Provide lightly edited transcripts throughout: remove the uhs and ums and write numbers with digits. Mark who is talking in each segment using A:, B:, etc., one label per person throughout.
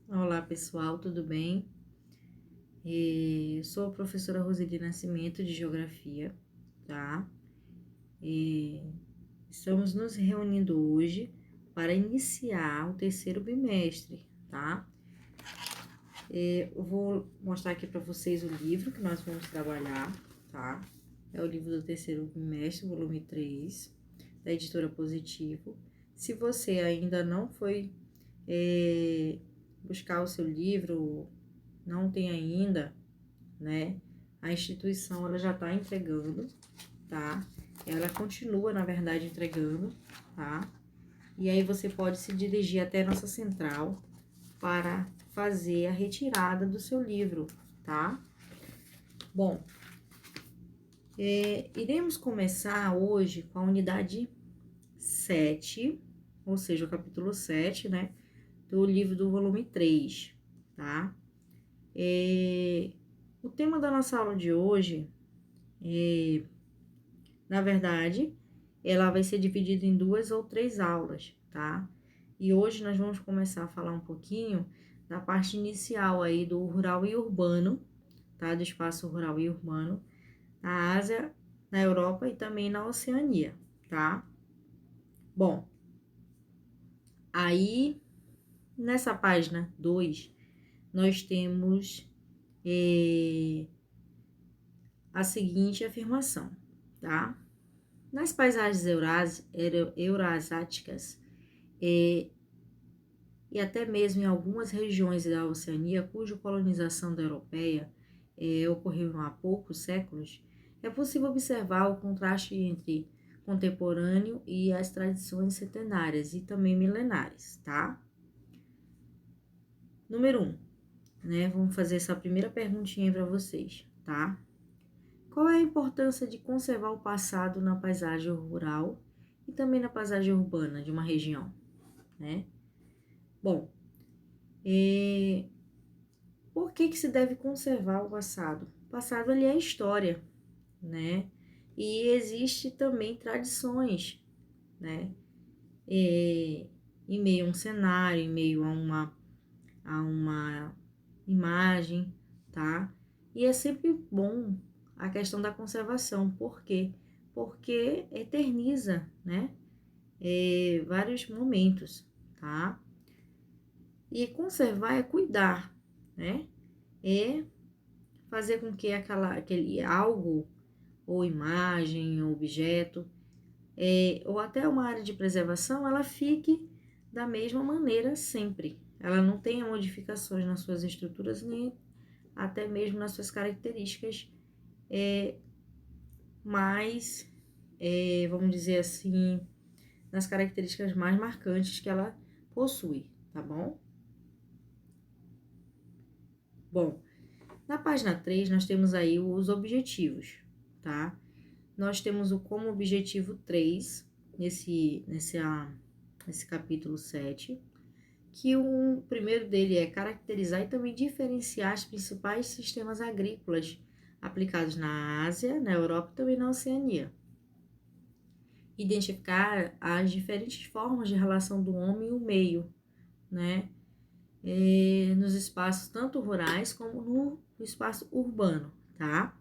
A: Olá pessoal, tudo bem? Sou a professora Roseli Nascimento de Geografia, tá? Estamos nos reunindo hoje para iniciar o terceiro bimestre, tá? Eu vou mostrar aqui para vocês o livro que nós vamos trabalhar, tá? É o livro do terceiro bimestre, volume 3, da editora Positivo. Se você ainda não foi buscar o seu livro, não tem ainda, né? A instituição ela já está entregando, tá? Ela continua, na verdade, entregando, tá? E aí você pode se dirigir até a nossa central para fazer a retirada do seu livro, tá? Bom, iremos começar hoje com a unidade 7, ou seja, o capítulo 7, né? Do livro do volume 3, tá? O tema da nossa aula de hoje na verdade, ela vai ser dividida em 2 ou 3 aulas, tá? E hoje nós vamos começar a falar um pouquinho da parte inicial aí do rural e urbano, tá? Do espaço rural e urbano, na Ásia, na Europa e também na Oceania, tá? Bom, aí nessa página 2, nós temos a seguinte afirmação, tá? Nas paisagens euroasiáticas e até mesmo em algumas regiões da Oceania, cuja colonização da europeia ocorreu há poucos séculos, é possível observar o contraste entre contemporâneo e as tradições centenárias e também milenares, tá? Número 1, né? Vamos fazer essa primeira perguntinha para vocês, tá? Qual é a importância de conservar o passado na paisagem rural e também na paisagem urbana de uma região, né? Bom, por que se deve conservar o passado? O passado ele é história, né? E existe também tradições, né? Em meio a um cenário, em meio a uma imagem, tá? E é sempre bom a questão da conservação. Por quê? Porque eterniza, né? Vários momentos, tá? E conservar é cuidar, né? É fazer com que aquele algo, ou imagem, ou objeto, ou até uma área de preservação, ela fique da mesma maneira sempre. Ela não tenha modificações nas suas estruturas, nem até mesmo nas suas características mais, vamos dizer assim, nas características mais marcantes que ela possui, tá bom? Bom, na página 3, nós temos aí os objetivos, tá? Nós temos o como objetivo 3, nesse capítulo 7, que o primeiro dele é caracterizar e também diferenciar os principais sistemas agrícolas aplicados na Ásia, na Europa e também na Oceania. Identificar as diferentes formas de relação do homem e o meio, né? Nos espaços tanto rurais como no espaço urbano, tá?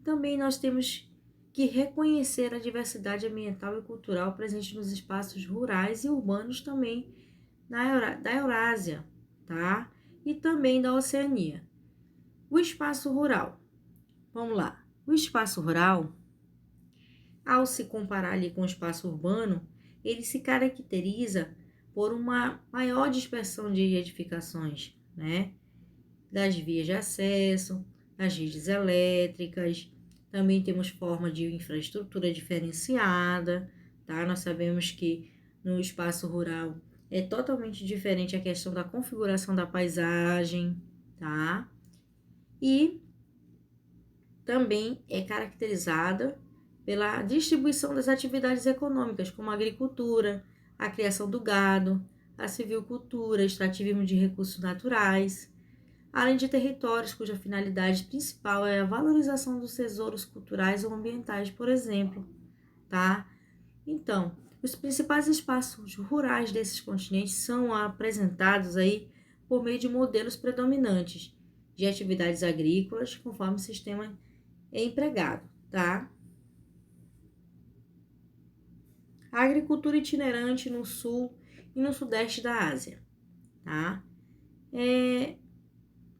A: Também nós temos que reconhecer a diversidade ambiental e cultural presente nos espaços rurais e urbanos também da Eurásia, tá? E também da Oceania. O espaço rural. Vamos lá. O espaço rural, ao se comparar ali com o espaço urbano, ele se caracteriza por uma maior dispersão de edificações, né? Das vias de acesso, das redes elétricas, também temos forma de infraestrutura diferenciada, tá? Nós sabemos que no espaço rural é totalmente diferente a questão da configuração da paisagem, tá? E também é caracterizada pela distribuição das atividades econômicas, como a agricultura, a criação do gado, a silvicultura, extrativismo de recursos naturais, além de territórios cuja finalidade principal é a valorização dos tesouros culturais ou ambientais, por exemplo, tá? Então, os principais espaços rurais desses continentes são apresentados aí por meio de modelos predominantes de atividades agrícolas, conforme o sistema é empregado, tá? A agricultura itinerante no sul e no sudeste da Ásia, tá?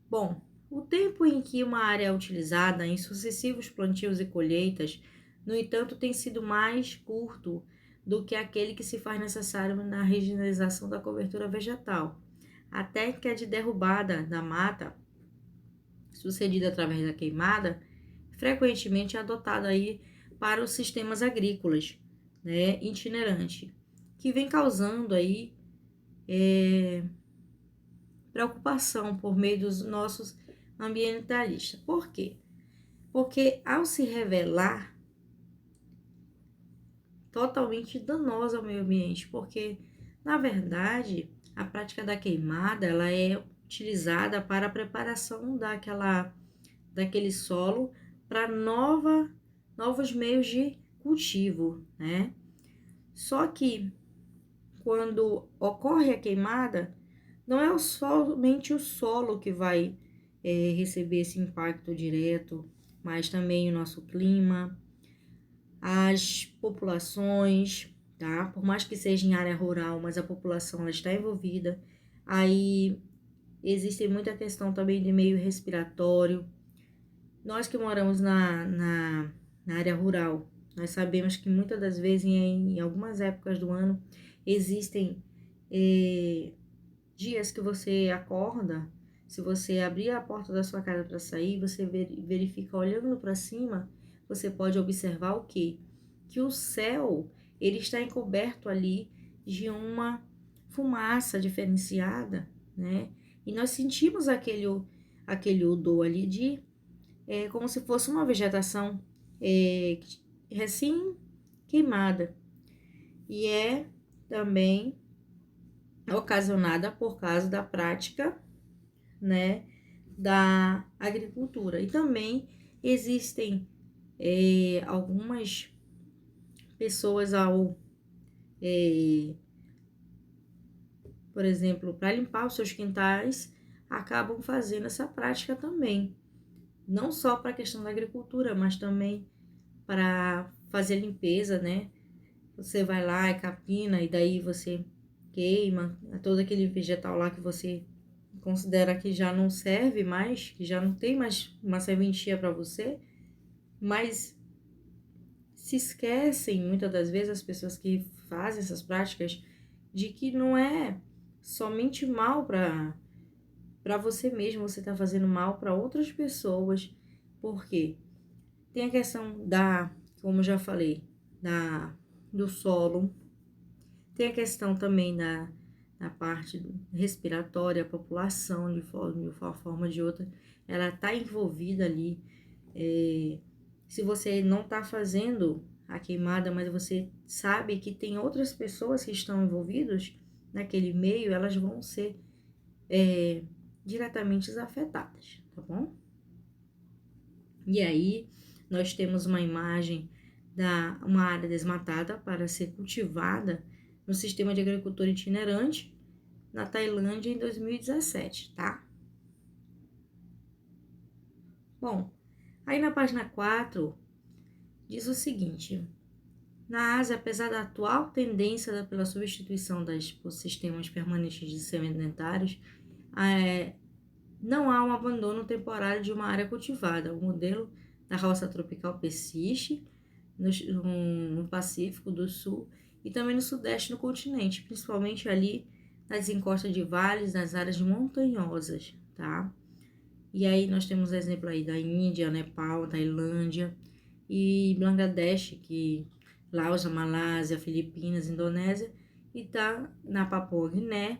A: Bom, o tempo em que uma área é utilizada em sucessivos plantios e colheitas, no entanto, tem sido mais curto do que aquele que se faz necessário na regeneração da cobertura vegetal. A técnica de derrubada da mata, sucedida através da queimada, frequentemente é adotada aí para os sistemas agrícolas, né, itinerante, que vem causando aí preocupação por meio dos nossos ambientalistas. Por quê? Porque ao se revelar totalmente danosa ao meio ambiente, porque na verdade a prática da queimada ela é utilizada para a preparação daquele solo para novos meios de cultivo, né? Só que quando ocorre a queimada, não é somente o solo que vai receber esse impacto direto, mas também o nosso clima, as populações, tá? Por mais que seja em área rural, mas a população ela está envolvida. Aí existe muita questão também de meio respiratório. Nós que moramos na área rural, nós sabemos que muitas das vezes, em algumas épocas do ano, existem dias que você acorda, se você abrir a porta da sua casa para sair, você verifica olhando para cima, você pode observar o quê? Que o céu, ele está encoberto ali de uma fumaça diferenciada, né? E nós sentimos aquele odor ali de como se fosse uma vegetação recém queimada. E é também ocasionada por causa da prática, né, da agricultura. E também existem algumas pessoas por exemplo, para limpar os seus quintais, acabam fazendo essa prática também. Não só para a questão da agricultura, mas também para fazer limpeza, né? Você vai lá e capina e daí você queima todo aquele vegetal lá que você considera que já não serve mais, que já não tem mais uma serventia para você, mas se esquecem muitas das vezes as pessoas que fazem essas práticas de que não é somente mal para você mesmo, você está fazendo mal para outras pessoas. Por quê? Tem a questão como eu já falei, do solo. Tem a questão também da parte respiratória, a população, de uma forma ou de outra, ela está envolvida ali. Se você não está fazendo a queimada, mas você sabe que tem outras pessoas que estão envolvidas naquele meio, elas vão ser diretamente afetadas, tá bom? E aí, nós temos uma imagem uma área desmatada para ser cultivada no sistema de agricultura itinerante na Tailândia em 2017, tá? Bom, aí na página 4 diz o seguinte: na Ásia, apesar da atual tendência pela substituição por sistemas permanentes de sedentários, não há um abandono temporário de uma área cultivada. O modelo da roça tropical persiste no Pacífico do Sul e também no Sudeste no continente, principalmente ali nas encostas de vales, nas áreas montanhosas, tá? E aí nós temos exemplo aí da Índia, Nepal, Tailândia e Bangladesh, Laos, Malásia, Filipinas, Indonésia, e tá na Papua Guiné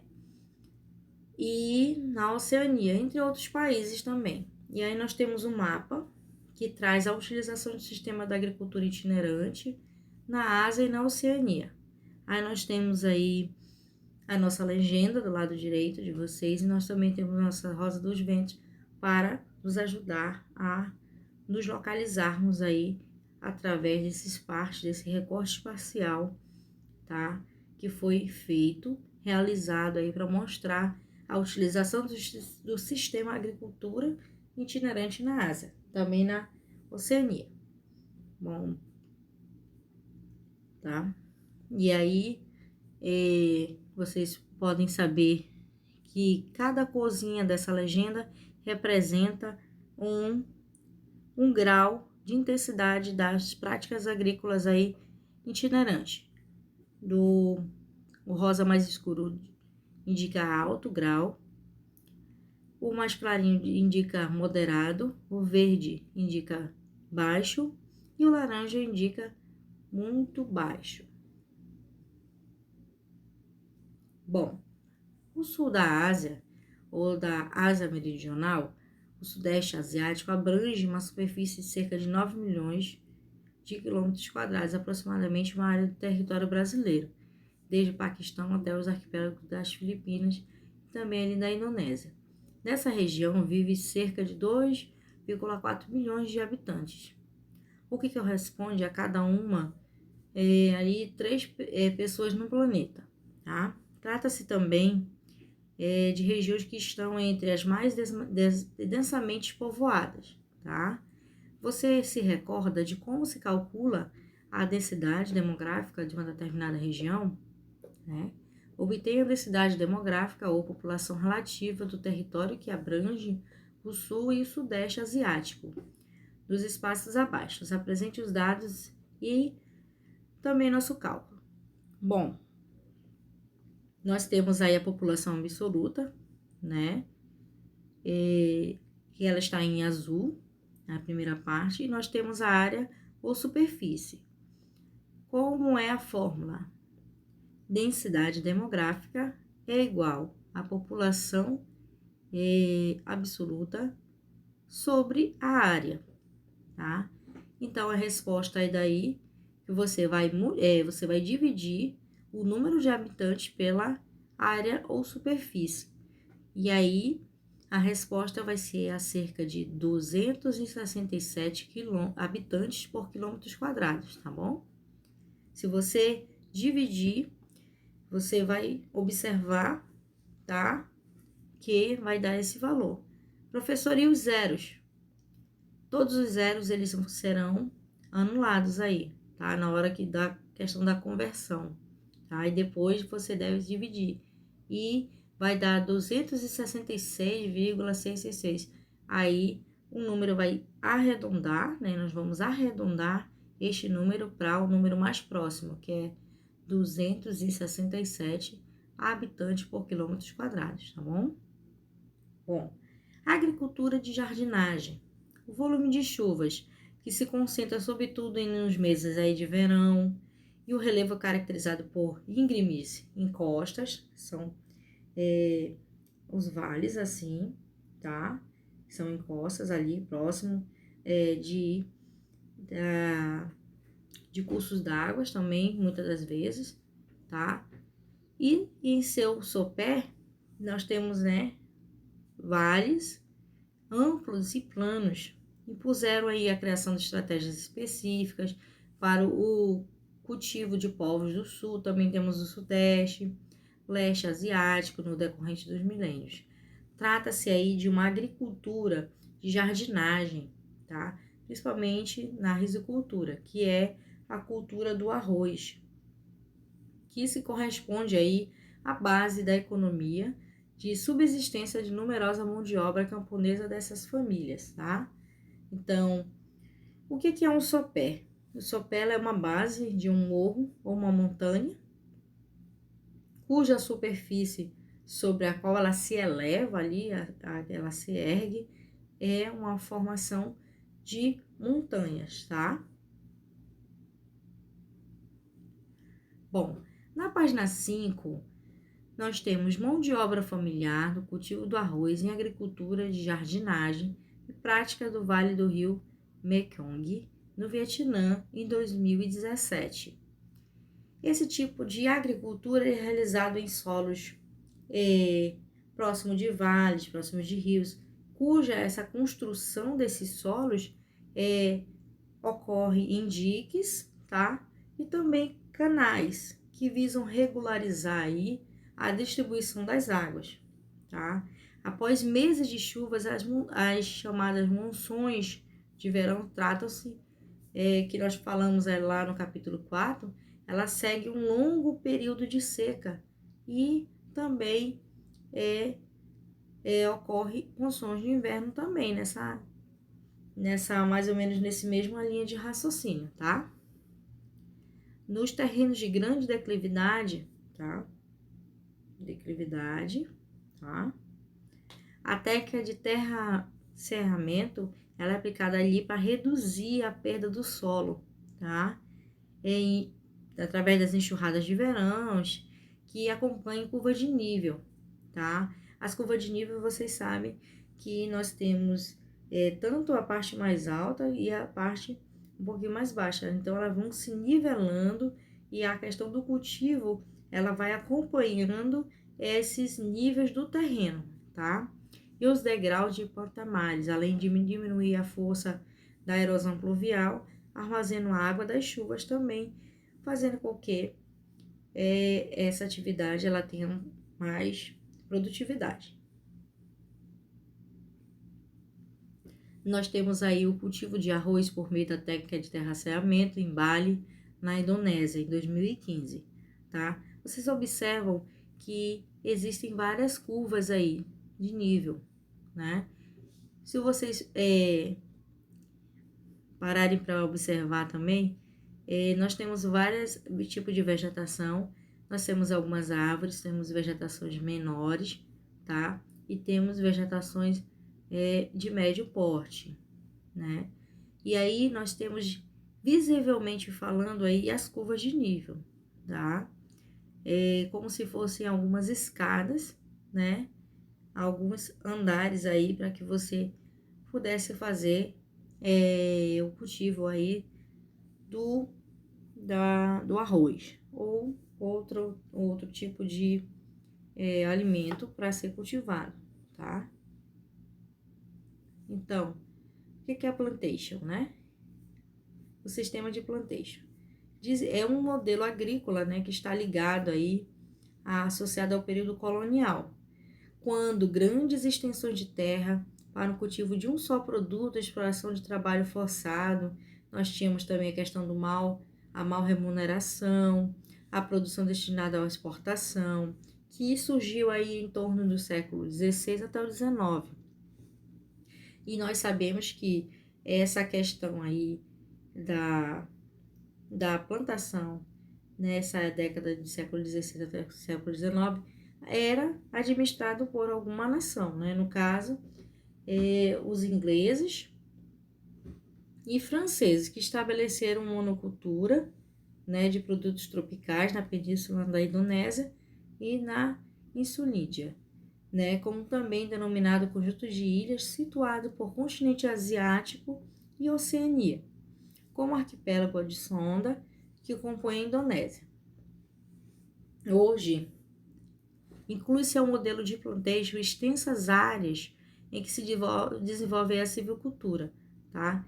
A: e na Oceania, entre outros países também. E aí nós temos um mapa que traz a utilização do sistema da agricultura itinerante na Ásia e na Oceania. Aí nós temos aí a nossa legenda do lado direito de vocês, e nós também temos a nossa Rosa dos Ventos para nos ajudar a nos localizarmos aí através desse recorte espacial, tá? Que foi realizado aí para mostrar a utilização do sistema agricultura itinerante na Ásia, também na Oceania. Bom, tá? E aí, vocês podem saber que cada corzinha dessa legenda representa um grau de intensidade das práticas agrícolas aí itinerantes. O rosa mais escuro indica alto grau, o mais clarinho indica moderado, o verde indica baixo e o laranja indica muito baixo. Bom, o sul da Ásia, ou da Ásia Meridional, o Sudeste Asiático, abrange uma superfície de cerca de 9 milhões de quilômetros quadrados, aproximadamente uma área do território brasileiro, desde o Paquistão até os arquipélagos das Filipinas e também ali da Indonésia. Nessa região vive cerca de 2,4 milhões de habitantes, o que corresponde a cada uma ali 3 pessoas no planeta, tá? Trata-se também de regiões que estão entre as mais densamente povoadas, tá? Você se recorda de como se calcula a densidade demográfica de uma determinada região? Né? Obtém a densidade demográfica ou população relativa do território que abrange o sul e o sudeste asiático, dos espaços abaixo. Apresente os dados e também nosso cálculo. Bom, nós temos aí a população absoluta, né? Que ela está em azul, na primeira parte, e nós temos a área ou superfície. Como é a fórmula? Densidade demográfica é igual à população absoluta sobre a área, tá? Então, a resposta é daí que você vai dividir o número de habitantes pela área ou superfície. E aí, a resposta vai ser a cerca de 267 habitantes por quilômetros quadrados, tá bom? Se você dividir, você vai observar, tá? Que vai dar esse valor. Professor, e os zeros? Todos os zeros, eles serão anulados aí, tá? Na hora que dá questão da conversão, tá? E depois você deve dividir. E vai dar 266,666. Aí o número vai arredondar, né? Nós vamos arredondar este número para o número mais próximo, que é 267 habitantes por quilômetros quadrados, tá bom? Bom, agricultura de jardinagem. O volume de chuvas, que se concentra sobretudo nos meses aí de verão, e o relevo caracterizado por íngremes encostas, são os vales assim, tá? São encostas ali próximo de cursos d'água também, muitas das vezes, tá? E em seu sopé, nós temos, né, vales amplos e planos, impuseram aí a criação de estratégias específicas para o cultivo de povos do sul, também temos o sudeste, leste asiático no decorrente dos milênios. Trata-se aí de uma agricultura de jardinagem, tá? Principalmente na rizicultura, que é a cultura do arroz, que se corresponde aí à base da economia de subsistência de numerosa mão de obra camponesa dessas famílias, tá? Então, o que é um sopé? O sopé é uma base de um morro ou uma montanha, cuja superfície sobre a qual ela se eleva ali, ela se ergue, é uma formação de montanhas, tá? Bom, na página 5, nós temos mão de obra familiar no cultivo do arroz em agricultura de jardinagem e prática do Vale do Rio Mekong, no Vietnã, em 2017. Esse tipo de agricultura é realizado em solos próximo de vales, próximos de rios, cuja essa construção desses solos ocorre em diques, tá? E também canais que visam regularizar aí a distribuição das águas, tá? Após meses de chuvas, as chamadas monções de verão tratam-se, que nós falamos lá no capítulo 4, ela segue um longo período de seca e também ocorre monções de inverno também, nessa mais ou menos nesse mesma linha de raciocínio, tá? Nos terrenos de grande declividade, tá? Tá? A técnica de terra-cerramento, ela é aplicada ali para reduzir a perda do solo, tá? Através das enxurradas de verão, que acompanham curva de nível, tá? As curvas de nível, vocês sabem que nós temos tanto a parte mais alta e a parte um pouquinho mais baixa. Então, elas vão se nivelando e a questão do cultivo, ela vai acompanhando esses níveis do terreno, tá? E os degraus de patamares, além de diminuir a força da erosão pluvial, armazenam a água das chuvas também, fazendo com que essa atividade ela tenha mais produtividade. Nós temos aí o cultivo de arroz por meio da técnica de terraceamento em Bali, na Indonésia, em 2015, tá? Vocês observam que existem várias curvas aí de nível, né? Se vocês pararem para observar também, nós temos vários tipos de vegetação. Nós temos algumas árvores, temos vegetações menores, tá? E temos vegetações de médio porte, né? E aí nós temos visivelmente falando aí as curvas de nível, tá? Como se fossem algumas escadas, né? Alguns andares aí para que você pudesse fazer o cultivo aí do arroz ou outro tipo de alimento para ser cultivado, tá? Então, o que é a plantation, né? O sistema de plantation é um modelo agrícola, né, que está ligado aí, associado ao período colonial, quando grandes extensões de terra para o cultivo de um só produto, a exploração de trabalho forçado, nós tínhamos também a questão a mal remuneração, a produção destinada à exportação, que surgiu aí em torno do século XVI até o XIX. E nós sabemos que essa questão aí da plantação nessa década do século XVI até o século XIX era administrado por alguma nação, né? No caso, os ingleses e franceses, que estabeleceram monocultura, né, de produtos tropicais na península da Indonésia e na Insulíndia, né, como também denominado conjunto de ilhas situado por continente asiático e Oceania, como o arquipélago de Sonda, que compõe a Indonésia. Hoje, inclui-se ao modelo de plantation extensas áreas em que se desenvolve a silvicultura, tá?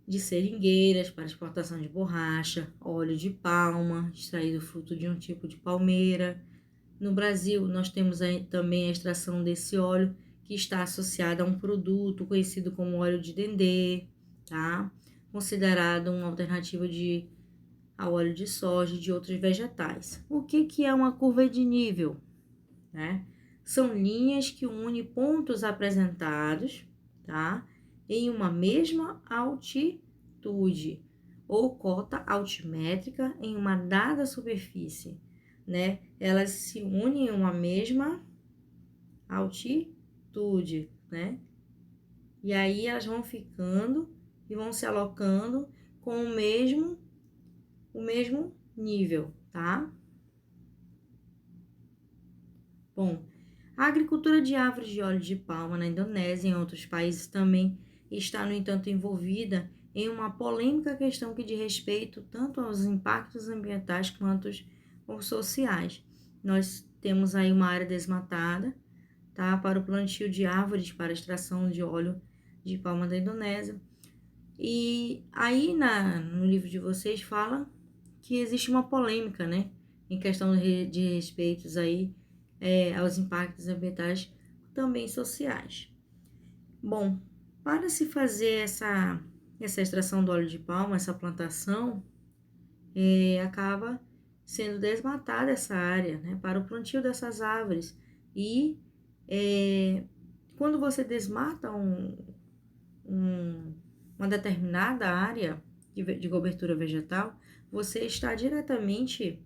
A: De seringueiras para exportação de borracha, óleo de palma, extraído fruto de um tipo de palmeira. No Brasil, nós temos também a extração desse óleo, que está associado a um produto conhecido como óleo de dendê, tá? Considerado uma alternativa ao óleo de soja e de outros vegetais. O que é uma curva de nível, né? São linhas que unem pontos apresentados, tá? Em uma mesma altitude ou cota altimétrica em uma dada superfície, né? Elas se unem em uma mesma altitude, né? E aí elas vão ficando e vão se alocando com o mesmo nível, tá? Bom, a agricultura de árvores de óleo de palma na Indonésia e em outros países também está, no entanto, envolvida em uma polêmica questão que diz respeito tanto aos impactos ambientais quanto os sociais. Nós temos aí uma área desmatada, tá, para o plantio de árvores para extração de óleo de palma da Indonésia. E aí no livro de vocês fala que existe uma polêmica, né, em questão de respeitos aí aos impactos ambientais também sociais. Bom, para se fazer essa extração do óleo de palma, essa plantação, acaba sendo desmatada essa área, né, para o plantio dessas árvores. E quando você desmata uma determinada área de cobertura vegetal, você está diretamente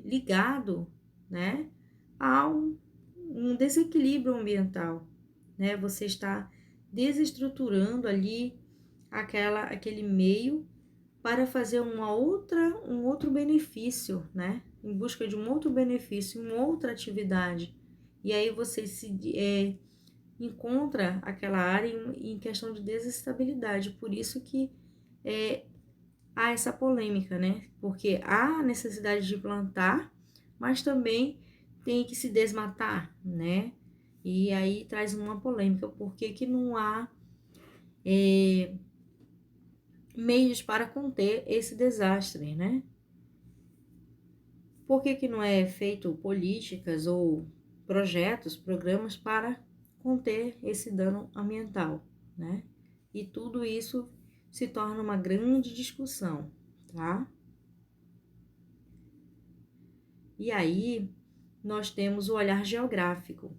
A: ligado, né, a um desequilíbrio ambiental, né? Você está desestruturando ali aquele meio para fazer um outro benefício, né? Em busca de um outro benefício, uma outra atividade. E aí você encontra aquela área em questão de desestabilidade. Por isso que há essa polêmica, né? Porque há necessidade de plantar, mas também tem que se desmatar, né? E aí traz uma polêmica, porque que não há meios para conter esse desastre, né? Por que não é feito políticas ou projetos, programas para conter esse dano ambiental, né? E tudo isso se torna uma grande discussão, tá? E aí, nós temos o olhar geográfico.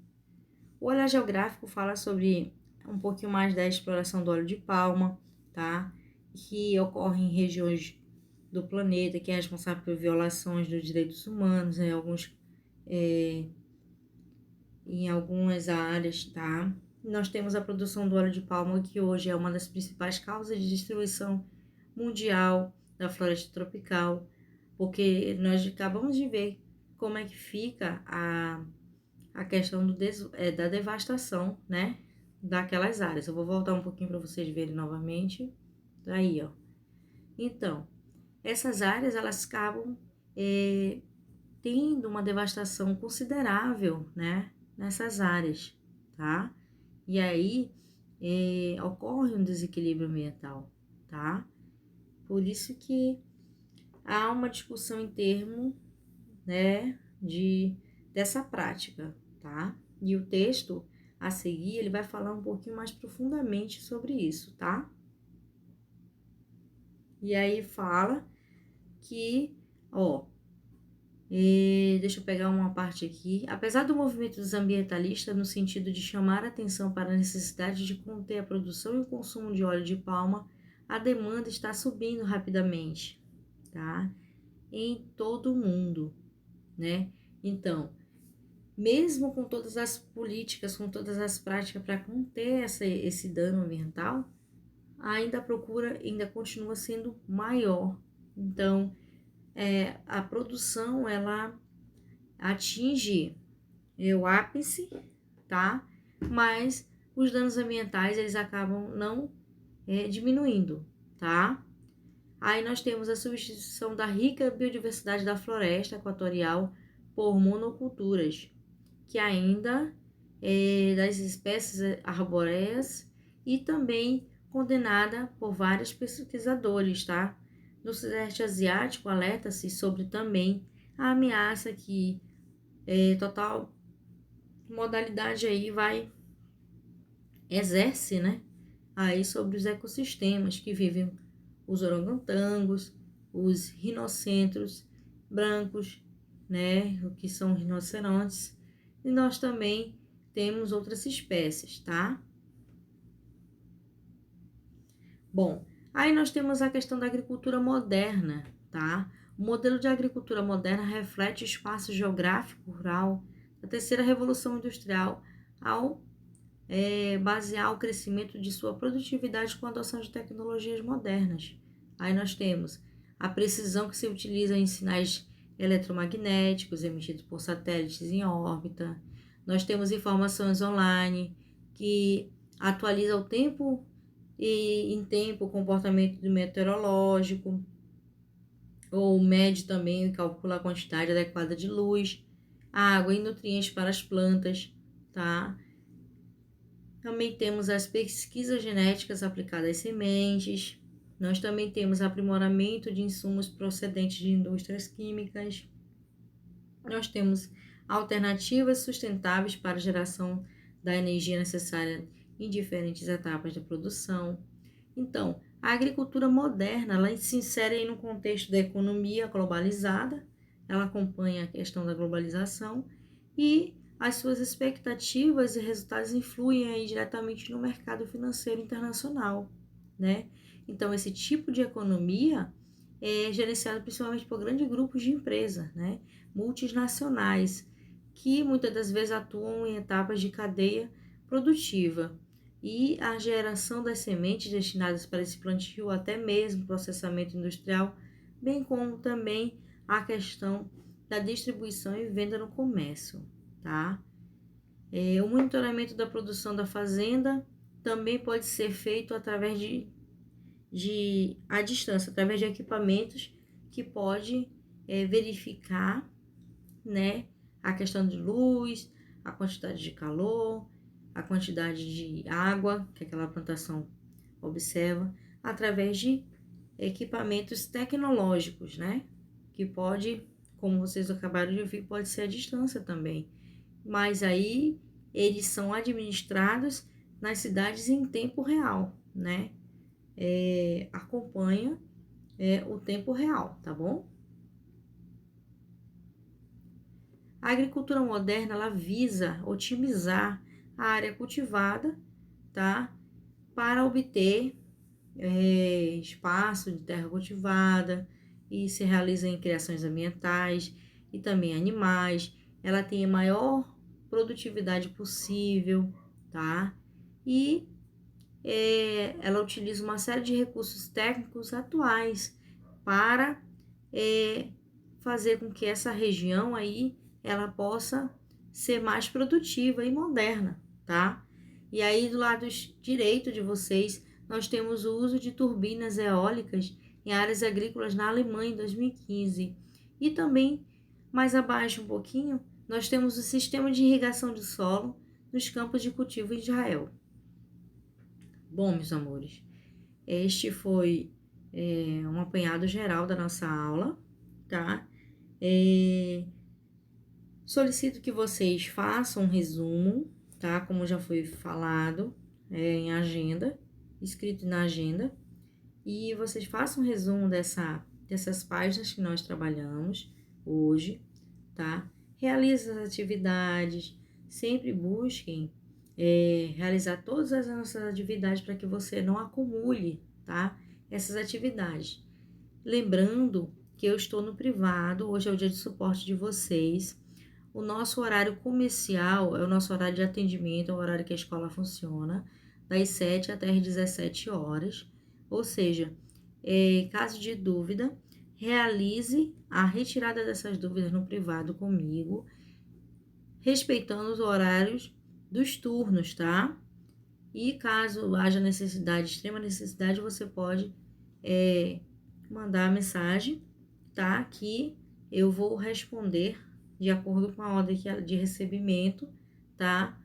A: O olhar geográfico fala sobre um pouquinho mais da exploração do óleo de palma, tá? Que ocorre em regiões do planeta, que é responsável por violações dos direitos humanos em algumas áreas, tá? Nós temos a produção do óleo de palma, que hoje é uma das principais causas de destruição mundial da floresta tropical, porque nós acabamos de ver como é que fica a questão da devastação, né, daquelas áreas. Eu vou voltar um pouquinho para vocês verem novamente. Aí, ó. Então, essas áreas, elas acabam tendo uma devastação considerável, né, nessas áreas, tá? E aí, ocorre um desequilíbrio ambiental, tá? Por isso que há uma discussão em termos, né, dessa prática, tá? E o texto a seguir, ele vai falar um pouquinho mais profundamente sobre isso, tá? E aí fala que, deixa eu pegar uma parte aqui. Apesar do movimento dos ambientalistas no sentido de chamar a atenção para a necessidade de conter a produção e o consumo de óleo de palma, a demanda está subindo rapidamente, tá? Em todo o mundo, né? Então, mesmo com todas as políticas, com todas as práticas para conter esse dano ambiental, ainda a procura ainda continua sendo maior. Então, a produção, ela atinge o ápice, tá? Mas os danos ambientais, eles acabam não diminuindo, tá? Aí nós temos a substituição da rica biodiversidade da floresta equatorial por monoculturas, que ainda das espécies arbóreas e também condenada por vários pesquisadores, tá? No Sudeste Asiático, alerta-se sobre também a ameaça que total modalidade aí exerce, né? Aí sobre os ecossistemas que vivem os orangotangos, os rinocentros brancos, né? O que são rinocerontes. E nós também temos outras espécies, tá? Bom, aí nós temos a questão da agricultura moderna, tá? O modelo de agricultura moderna reflete o espaço geográfico rural da terceira revolução industrial ao basear o crescimento de sua produtividade com a adoção de tecnologias modernas. Aí nós temos a precisão que se utiliza em sinais eletromagnéticos emitidos por satélites em órbita. Nós temos informações online que atualiza o tempo e em tempo o comportamento do meteorológico, ou mede também e calcula a quantidade adequada de luz, água e nutrientes para as plantas, tá? Também temos as pesquisas genéticas aplicadas às sementes. Nós também temos aprimoramento de insumos procedentes de indústrias químicas. Nós temos alternativas sustentáveis para a geração da energia necessária em diferentes etapas da produção. Então, a agricultura moderna, ela se insere aí no contexto da economia globalizada, ela acompanha a questão da globalização e as suas expectativas e resultados influem aí diretamente no mercado financeiro internacional, né? Então, esse tipo de economia é gerenciado principalmente por grandes grupos de empresas, né? Multinacionais, que muitas das vezes atuam em etapas de cadeia produtiva. E a geração das sementes destinadas para esse plantio, até mesmo processamento industrial, bem como também a questão da distribuição e venda no comércio, tá? O monitoramento da produção da fazenda também pode ser feito através à distância, através de equipamentos que pode verificar, né, a questão de luz, a quantidade de calor, a quantidade de água que aquela plantação observa, através de equipamentos tecnológicos, né, que pode, como vocês acabaram de ouvir, pode ser à distância também, mas aí eles são administrados nas cidades em tempo real, né, acompanha o tempo real, tá bom? A agricultura moderna, ela visa otimizar a área cultivada, tá? Para obter espaço de terra cultivada e se realiza em criações ambientais e também animais. Ela tem a maior produtividade possível, tá? E ela utiliza uma série de recursos técnicos atuais para fazer com que essa região aí ela possa ser mais produtiva e moderna, tá? E aí do lado direito de vocês, nós temos o uso de turbinas eólicas em áreas agrícolas na Alemanha em 2015. E também, mais abaixo um pouquinho, nós temos o sistema de irrigação de solo nos campos de cultivo em Israel. Bom, meus amores, este foi um apanhado geral da nossa aula, tá? Solicito que vocês façam um resumo, tá? Como já foi falado em agenda, escrito na agenda, e vocês façam um resumo dessas páginas que nós trabalhamos hoje, tá? Realizem as atividades, sempre busquem realizar todas as nossas atividades para que você não acumule, tá? Essas atividades. Lembrando que eu estou no privado, hoje é o dia de suporte de vocês. O nosso horário comercial é o nosso horário de atendimento, é o horário que a escola funciona, das 7 até as 17 horas. Ou seja, caso de dúvida, realize a retirada dessas dúvidas no privado comigo, respeitando os horários dos turnos, tá? E caso haja necessidade, extrema necessidade, você pode mandar a mensagem, tá? Que eu vou responder de acordo com a ordem de recebimento, tá?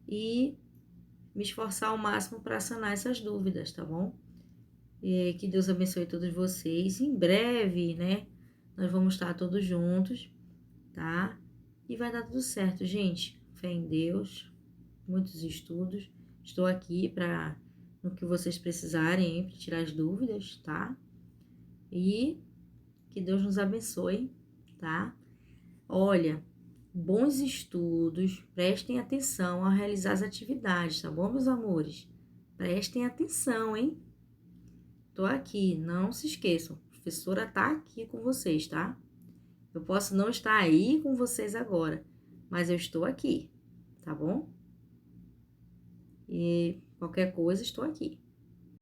A: E me esforçar ao máximo para sanar essas dúvidas, tá bom? Que Deus abençoe todos vocês. Em breve, né? Nós vamos estar todos juntos, tá? E vai dar tudo certo, gente. Fé em Deus, muitos estudos. Estou aqui para no que vocês precisarem, para tirar as dúvidas, tá? E que Deus nos abençoe, tá? Olha, bons estudos, prestem atenção ao realizar as atividades, tá bom, meus amores? Prestem atenção, hein? Tô aqui, não se esqueçam, a professora tá aqui com vocês, tá? Eu posso não estar aí com vocês agora, mas eu estou aqui, tá bom? E qualquer coisa, estou aqui.